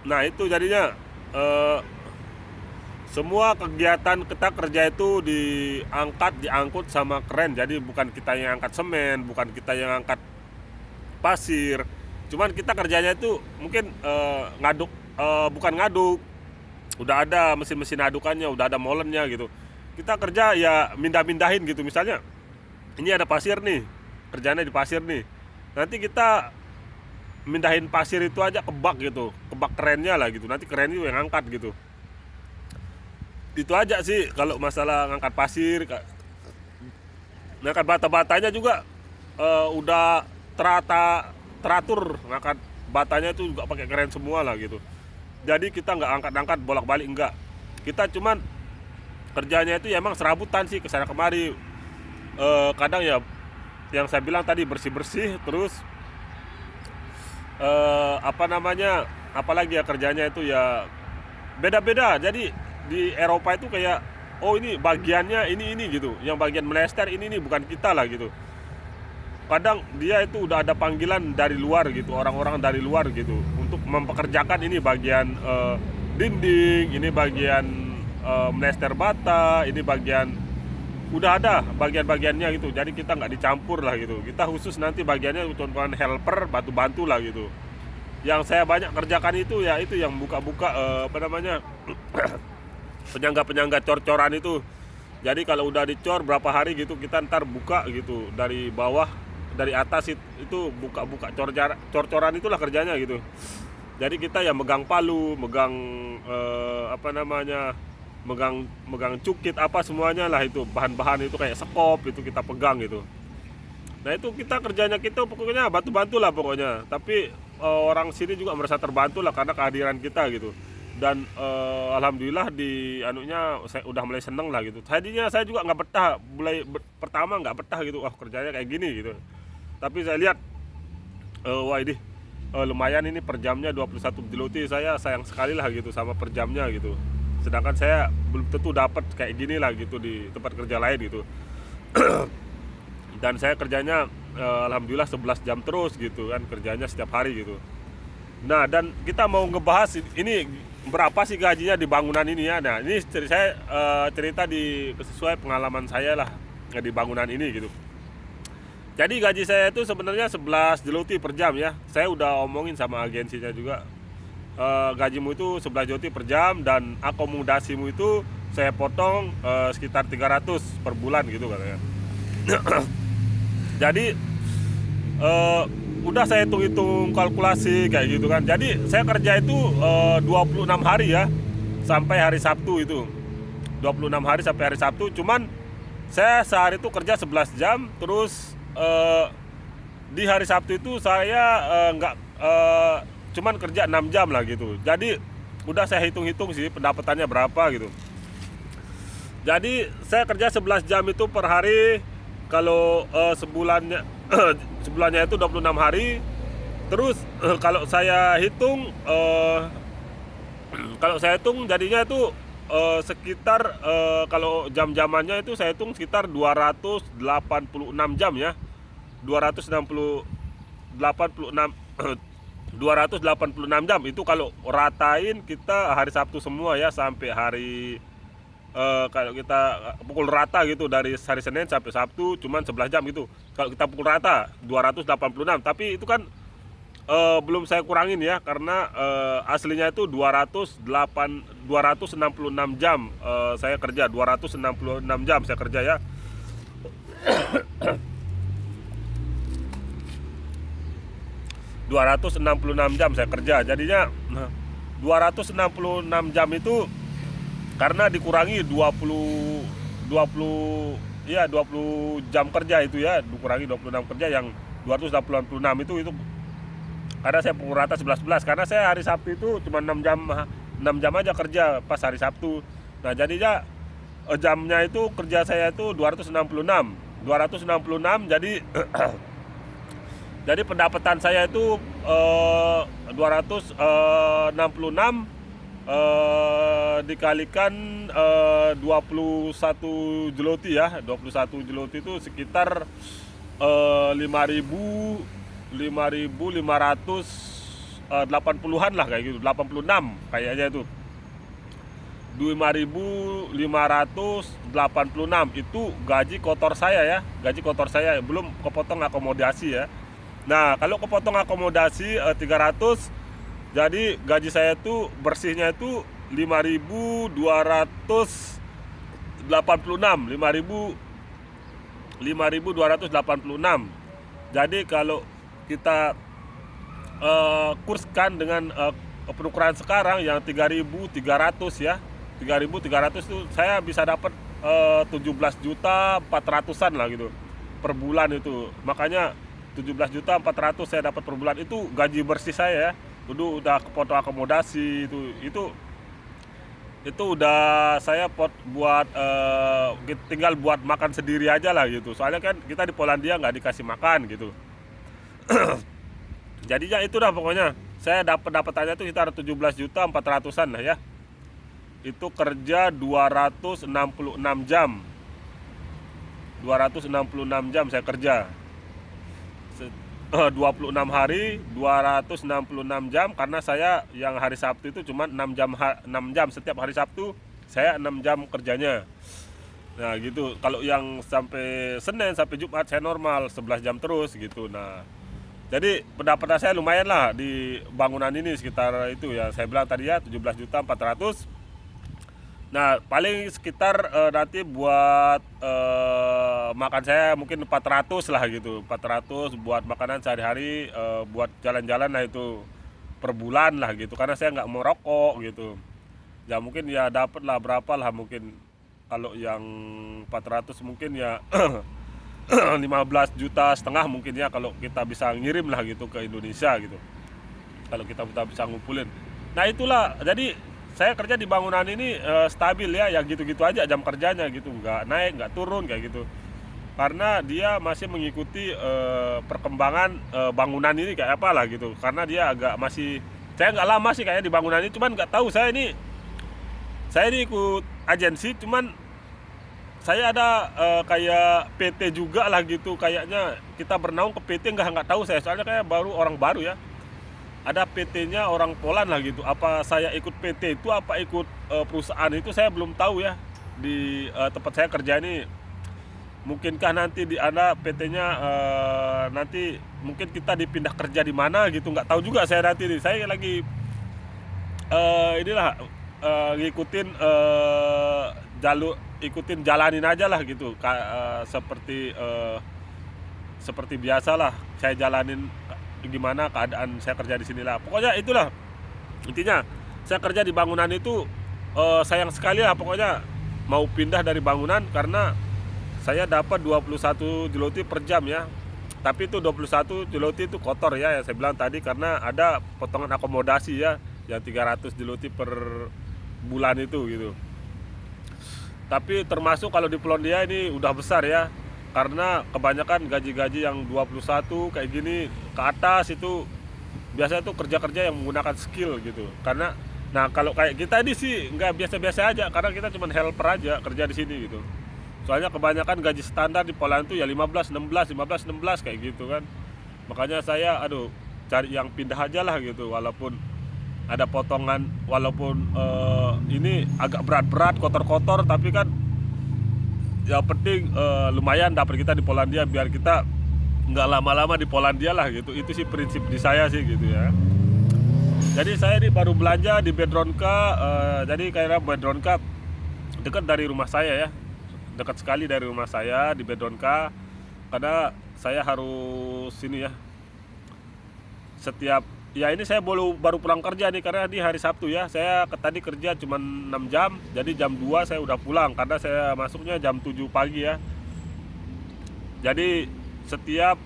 Nah itu jadinya eh, semua kegiatan kita kerja itu diangkut sama keren. Jadi bukan kita yang angkat semen, bukan kita yang angkat pasir. Cuman kita kerjanya itu mungkin ngaduk, bukan ngaduk, udah ada mesin-mesin adukannya, udah ada molennya gitu. Kita kerja ya mindah-mindahin gitu. Misalnya ini ada pasir nih, kerjanya di pasir nih. Nanti kita mindahin pasir itu aja ke bak gitu, ke bak kerennya lah gitu. Nanti keren itu yang angkat gitu. Itu aja sih kalau masalah ngangkat pasir. Ngangkat bata-batanya juga udah teratur. Ngangkat batanya itu juga pakai keren semua lah gitu. Jadi kita nggak angkat-angkat bolak-balik, enggak. Kita cuman kerjanya itu ya emang serabutan sih kesana kemari. Kadang ya yang saya bilang tadi bersih-bersih, terus apa namanya, apalagi ya kerjanya itu ya beda-beda. Jadi di Eropa itu kayak, oh ini bagiannya ini gitu, yang bagian melester ini bukan kita lah gitu. Kadang dia itu udah ada panggilan dari luar gitu, orang-orang dari luar gitu untuk mempekerjakan ini bagian dinding, ini bagian melester bata, ini bagian, udah ada bagian-bagiannya gitu. Jadi kita nggak dicampur lah gitu, kita khusus nanti bagiannya contohan helper, bantu-bantu lah gitu. Yang saya banyak kerjakan itu ya itu yang buka-buka apa namanya, penyangga-penyangga cor-coran itu. Jadi kalau udah dicor berapa hari gitu, kita ntar buka gitu dari bawah, dari atas itu buka-buka cor-coran itulah kerjanya gitu. Jadi kita ya megang palu, megang apa namanya, megang megang cukit apa semuanya lah, itu bahan-bahan itu kayak sekop itu kita pegang gitu. Nah itu kita kerjanya kita pokoknya bantu-bantu lah pokoknya. Tapi orang sini juga merasa terbantu lah karena kehadiran kita gitu. Dan alhamdulillah di anunya saya udah mulai seneng lah gitu. Tadinya saya juga nggak betah, pertama nggak betah gitu, wah kerjanya kayak gini gitu. Tapi saya lihat wah ini lumayan, ini per jamnya 21 jeloti, saya sayang sekali lah gitu sama per jamnya gitu. Sedangkan saya belum tentu dapat kayak gini lah gitu di tempat kerja lain gitu. Dan saya kerjanya alhamdulillah 11 jam terus gitu kan, kerjanya setiap hari gitu. Nah, dan kita mau ngebahas ini berapa sih gajinya di bangunan ini ya. Nah, ini saya cerita di sesuai pengalaman saya lah di bangunan ini gitu. Jadi gaji saya itu sebenarnya 11 jeloti per jam ya. Saya udah omongin sama agensinya juga. Gajimu itu 11 jeloti per jam dan akomodasimu itu saya potong sekitar 300 per bulan gitu katanya. Jadi udah saya hitung-hitung kalkulasi kayak gitu kan. Jadi saya kerja itu 26 hari ya, sampai hari Sabtu itu. 26 hari sampai hari Sabtu. Cuman saya sehari itu kerja 11 jam. Terus di hari Sabtu itu saya nggak cuman kerja 6 jam lah gitu. Jadi udah saya hitung-hitung sih pendapatannya berapa gitu. Jadi saya kerja 11 jam itu per hari. Kalau sebulannya sebulannya itu 26 hari. Terus kalau saya hitung kalau saya hitung jadinya itu sekitar kalau jam-jamannya itu saya hitung sekitar 286 jam ya. 286 286 jam itu kalau ratain kita hari Sabtu semua ya, sampai hari kalau kita pukul rata gitu dari hari Senin sampai Sabtu cuman 11 jam gitu. Kalau kita pukul rata 286, tapi itu kan belum saya kurangin ya, karena aslinya itu 266 jam saya kerja, 266 jam saya kerja ya. 266 jam saya kerja. Jadinya 266 jam itu karena dikurangi 20 ya 20 jam kerja itu ya, dikurangi 26 kerja yang 286 itu karena saya pukul rata 11-11, karena saya hari Sabtu itu cuma 6 jam aja kerja pas hari Sabtu. Nah jadinya jamnya itu kerja saya itu 266 jadi jadi pendapatan saya itu 266 dikalikan 21 jeloti ya. 21 jeloti itu sekitar 5.500 80-an lah kayak gitu, 86 kayaknya itu. 5.586 itu gaji kotor saya ya, gaji kotor saya, belum kepotong akomodasi ya. Nah kalau kepotong akomodasi 300, jadi gaji saya tuh bersihnya itu 5.286, 5.286. Jadi kalau kita kurskan dengan penukaran sekarang yang 3.300 ya, 3.300 itu saya bisa dapat 17.400-an lah gitu per bulan itu. Makanya 17.400 saya dapat per bulan itu gaji bersih saya ya. Itu udah kepotong akomodasi itu udah saya buat tinggal buat makan sendiri aja lah gitu. Soalnya kan kita di Polandia nggak dikasih makan gitu. Jadinya itu dah pokoknya saya dapatannya tuh sekitar 17.400-an lah ya. Itu kerja 266 jam. 266 jam saya kerja. 26 hari 266 jam, karena saya yang hari Sabtu itu cuma 6 jam setiap hari Sabtu saya 6 jam kerjanya. Nah gitu. Kalau yang sampai Senin sampai Jumat saya normal 11 jam terus gitu. Nah jadi pendapatan saya lumayan lah di bangunan ini, sekitar itu ya saya bilang tadi ya 17.400. Nah paling sekitar nanti buat makan saya mungkin 400 lah gitu, 400 buat makanan sehari-hari, buat jalan-jalan lah itu per bulan lah gitu, karena saya nggak mau rokok gitu. Ya mungkin ya dapat lah berapa lah, mungkin kalau yang 400 mungkin ya 15,5 juta mungkin ya, kalau kita bisa ngirim lah gitu ke Indonesia gitu, kalau kita bisa ngumpulin. Nah itulah, jadi saya kerja di bangunan ini stabil ya, yang gitu-gitu aja jam kerjanya gitu, nggak naik nggak turun kayak gitu, karena dia masih mengikuti perkembangan bangunan ini kayak apa lah gitu. Karena dia agak masih, saya nggak lama sih kayaknya di bangunan ini, cuman nggak tahu saya ini ikut agensi, cuman saya ada kayak PT juga lah gitu, kayaknya kita bernaung ke PT, nggak tahu saya, soalnya kayak orang baru ya. Ada PT-nya orang Poland lah gitu. Apa saya ikut PT itu, apa ikut perusahaan itu, saya belum tahu ya. Di tempat saya kerja ini, mungkinkah nanti di ada PT-nya nanti mungkin kita dipindah kerja di mana gitu, nggak tahu juga saya nanti. Saya lagi inilah ngikutin jalur, ikutin jalanin aja lah gitu, seperti biasa lah saya jalanin gimana keadaan saya kerja di sini lah. Pokoknya itulah intinya, saya kerja di bangunan itu sayang sekali lah pokoknya mau pindah dari bangunan, karena saya dapat 21 zloty per jam ya. Tapi itu 21 zloty itu kotor ya, yang saya bilang tadi, karena ada potongan akomodasi ya, yang 300 zloty per bulan itu gitu. Tapi termasuk kalau di Polandia ini udah besar ya, karena kebanyakan gaji-gaji yang 21 kayak gini ke atas itu biasanya tuh kerja-kerja yang menggunakan skill gitu. Karena nah kalau kayak kita ini sih nggak biasa-biasa aja, karena kita cuma helper aja kerja di sini gitu. Soalnya kebanyakan gaji standar di Poland tuh ya 15, 16 kayak gitu kan. Makanya saya cari yang pindah aja lah gitu, walaupun ada potongan, walaupun ini agak berat-berat, kotor-kotor, tapi kan yang penting lumayan dapat kita di Polandia, biar kita nggak lama-lama di Polandia lah gitu. Itu sih prinsip di saya sih gitu ya. Jadi saya ini baru belanja di Biedronka, jadi kayak Biedronka dekat dari rumah saya ya, dekat sekali dari rumah saya di Biedronka, karena saya harus sini ya setiap ya, ini saya baru pulang kerja nih, karena di hari Sabtu ya. Saya tadi kerja cuma 6 jam, jadi jam 2 saya udah pulang, karena saya masuknya jam 7 pagi ya. Jadi setiap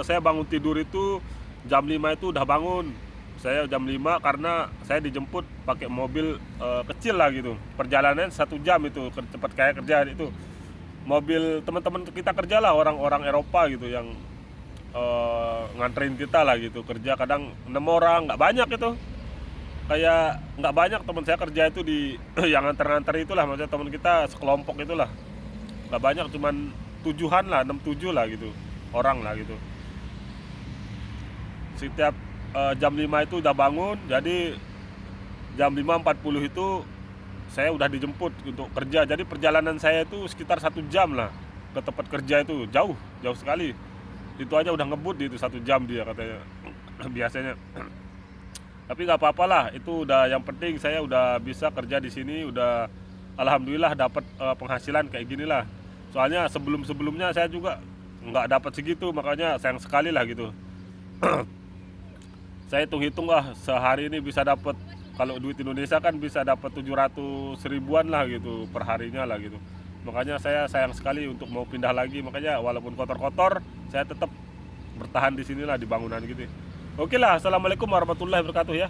saya bangun tidur itu jam 5 itu udah bangun. Saya jam 5 karena saya dijemput pakai mobil kecil lah gitu. Perjalanan 1 jam itu, cepat kayak kerja itu. Mobil teman-teman kita kerja lah, orang-orang Eropa gitu, yang nganterin kita lah gitu kerja. Kadang 6 orang, nggak banyak itu, kayak nggak banyak teman saya kerja itu di yang nganter-nganter itulah, maksudnya teman kita sekelompok itulah, nggak banyak, cuman 7-an lah, 6-7 lah gitu orang lah gitu. Setiap jam 5 itu udah bangun, jadi jam 5.40 itu saya udah dijemput untuk kerja. Jadi perjalanan saya itu sekitar 1 jam lah ke tempat kerja itu, jauh jauh sekali. Itu aja udah ngebut itu 1 jam dia katanya biasanya. Tapi nggak apa-apa lah, itu udah yang penting saya udah bisa kerja di sini, udah alhamdulillah dapat penghasilan kayak gini lah. Soalnya sebelum-sebelumnya saya juga nggak dapat segitu, makanya sayang sekali lah gitu. Saya hitung-hitung lah sehari ini bisa dapat, kalau duit Indonesia kan bisa dapat 700 ribuan lah gitu per harinya lah gitu. Makanya saya sayang sekali untuk mau pindah lagi, makanya walaupun kotor-kotor saya tetap bertahan di sinilah di bangunan gitu. Oke lah, assalamualaikum warahmatullahi wabarakatuh ya.